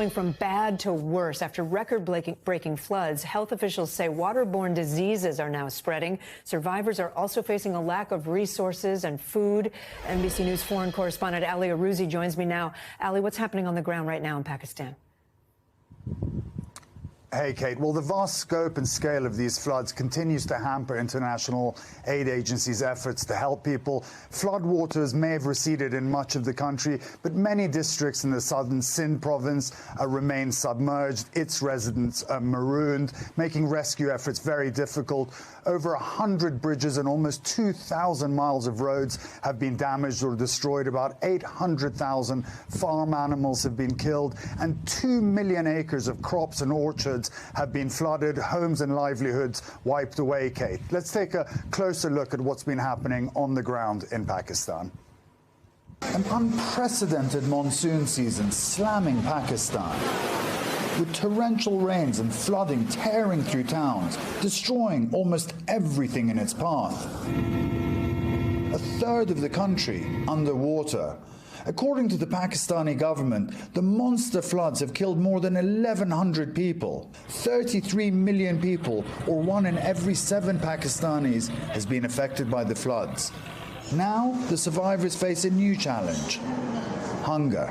going from bad to worse. After record-breaking floods, health officials say waterborne diseases are now spreading. Survivors are also facing a lack of resources and food. NBC News foreign correspondent Ali Arouzi joins me now. Ali, what's happening on the ground right now in Pakistan? Hey, Kate. Well, the vast scope and scale of these floods continues to hamper international aid agencies' efforts to help people. Floodwaters may have receded in much of the country, but many districts in the southern Sindh province remain submerged. Its residents are marooned, making rescue efforts very difficult. Over 100 bridges and almost 2,000 miles of roads have been damaged or destroyed. About 800,000 farm animals have been killed, and 2 million acres of crops and orchards have been flooded, homes and livelihoods wiped away, Kate. Let's take a closer look at what's been happening on the ground in Pakistan. An unprecedented monsoon season slamming Pakistan, with torrential rains and flooding tearing through towns, destroying almost everything in its path. A third of the country underwater. According to the Pakistani government, the monster floods have killed more than 1,100 people. 33 million people, or 1 in every 7 Pakistanis, has been affected by the floods. Now, the survivors face a new challenge: hunger.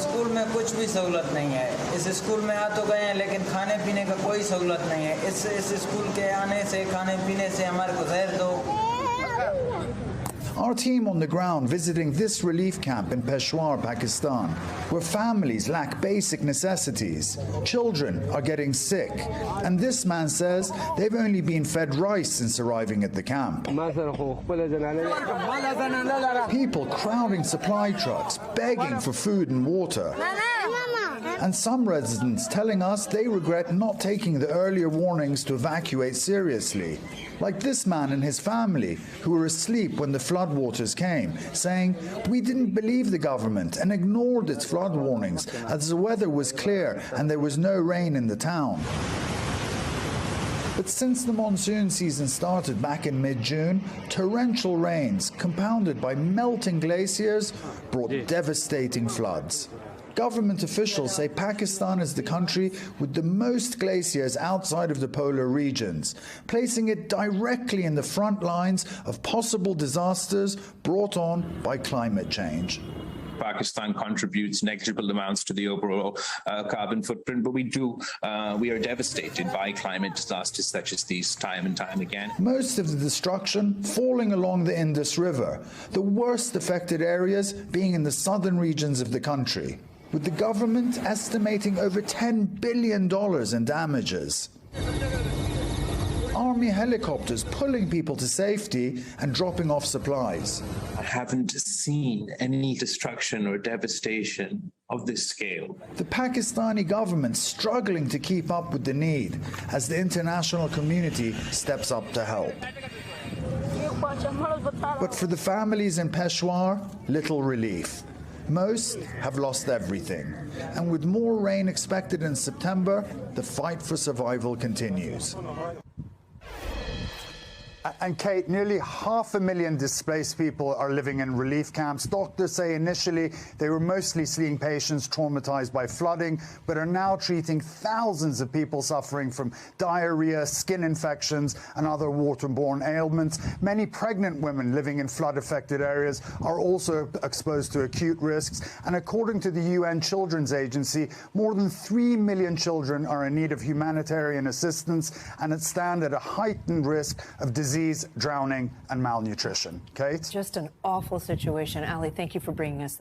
School में कुछ भी सहूलत नहीं है। इस school में आ तो गए हैं, लेकिन खाने पीने का कोई सहूलत नहीं है। इस स्कूल के आने से, खाने पीने से हमारे को ज़हर दो। Our team on the ground visiting this relief camp in Peshawar, Pakistan, where families lack basic necessities. Children are getting sick, and this man says they've only been fed rice since arriving at the camp. People crowding supply trucks, begging for food and water. And some residents telling us they regret not taking the earlier warnings to evacuate seriously. Like this man and his family, who were asleep when the floodwaters came, saying, "We didn't believe the government and ignored its flood warnings as the weather was clear and there was no rain in the town." But since the monsoon season started back in mid-June, torrential rains, compounded by melting glaciers, brought devastating floods. Government officials say Pakistan is the country with the most glaciers outside of the polar regions, placing it directly in the front lines of possible disasters brought on by climate change. Pakistan contributes negligible amounts to the overall carbon footprint, but we are devastated by climate disasters such as these time and time again. Most of the destruction falling along the Indus River, the worst affected areas being in the southern regions of the country, with the government estimating over $10 billion in damages. Army helicopters pulling people to safety and dropping off supplies. I haven't seen any destruction or devastation of this scale. The Pakistani government struggling to keep up with the need as the international community steps up to help. But for the families in Peshawar, little relief. Most have lost everything, and with more rain expected in September, the fight for survival continues. And Kate, nearly 500,000 displaced people are living in relief camps. Doctors say initially they were mostly seeing patients traumatized by flooding, but are now treating thousands of people suffering from diarrhea, skin infections, and other waterborne ailments. Many pregnant women living in flood-affected areas are also exposed to acute risks. And according to the UN Children's Agency, more than 3 million children are in need of humanitarian assistance and stand at a heightened risk of disease, drowning, and malnutrition. Kate? Just an awful situation. Ali, thank you for bringing us that.